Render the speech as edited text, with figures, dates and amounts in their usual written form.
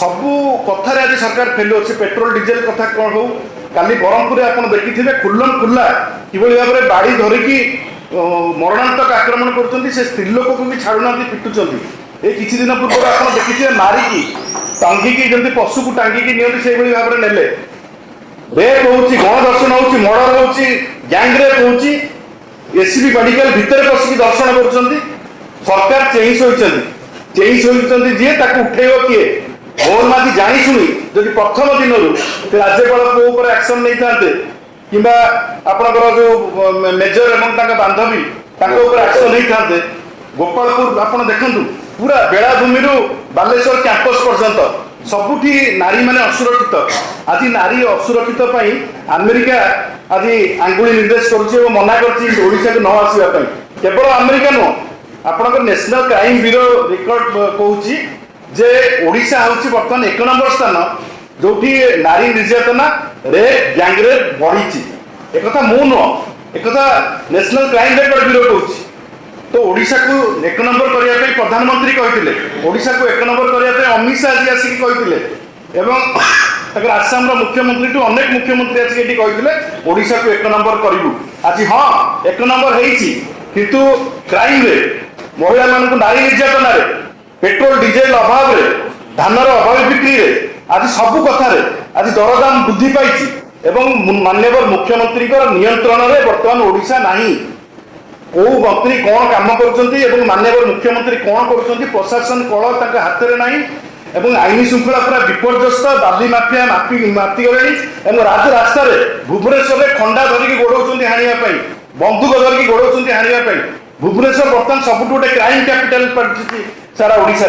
सबू कथार आज सरकार फेल अच्छे पेट्रोल डीजेल कथा कौन हो काली ब्रह्मपुर आप देखिए खुल्लम खुल्ला किभली भाव में बाड़ी धरिकी मरणांतक आक्रमण कर स्त्रीलोक को भी छाड़ूना पिटुंट ये किसी दिन पूर्व आप देखिए मारिकी टांगिकी जमी पशु को टांगिकी नियंती भाव में नेले रेप हो गणदर्शन हो मर्डर हो गैंगरेप हो एससीबी मेडिकल भितर पशिकी दर्शन कर सरकार चेई शोचती जी उठेब किए मोहन माझी जानी शुणी जदि प्रथम दिन राज्यपाल को एक्शन नहीं था कि आपणकर जो मेजर एवं बांधवी एक्शन नहीं था गोपालपुर आप देखु पूरा बेलाभूमि बालेश्वर कैंपस पर्यंत सबुठी नारी माने असुरक्षित आज नारी असुरक्षित अमेरिका आज आंगुली निर्देश कर मना करशा को न आसवाई केवल अमेरिका नुह आपंकर नेशनल क्राइम ब्यूरो रिकॉर्ड कहूँ जे ओडिशा हूँ बर्तमान 1 नंबर स्थान जो नारी निर्यातना रेप गैंगरेप बढ़ी एक मु नुह एक नेशनल क्राइम रिकॉर्ड ब्यूरो कहूँ तो ओडिशा को 1 नंबर करने प्रधानमंत्री कहते ओडिशा को 1 नंबर करने अमित शाह जी आसिक कहते आसाम मुख्यमंत्री टू अनेक मुख्यमंत्री आसिक कहते ओडिशा को 1 नंबर करूँ आज हाँ 1 नंबर किंतु क्राइम रे महिला मान नारी निर्यातना पेट्रोल डीजेल अभाव धानर अभाव बिक्री आज सबू कथार आज दरदाम वृद्धि पाई माननीय मुख्यमंत्री नियंत्रण में बर्तमान ओडिशा नहीं कौ मंत्री कौन काम कर माननीय मुख्यमंत्री कौन कर प्रशासन कल हाथ में नहीं आईन श्रृंखला पूरा विपर्यस्त बाली माफिया मातिगले राजरास्ता भुवनेश्वर में खंडा धरिकी गोड़ाऊँ हाणापी बंदूक धरिकी गोड़ाऊँ हाणापी भुवनेश्वर बर्तमान सब गोटे क्राइम कैपिटल सारा ओडिशा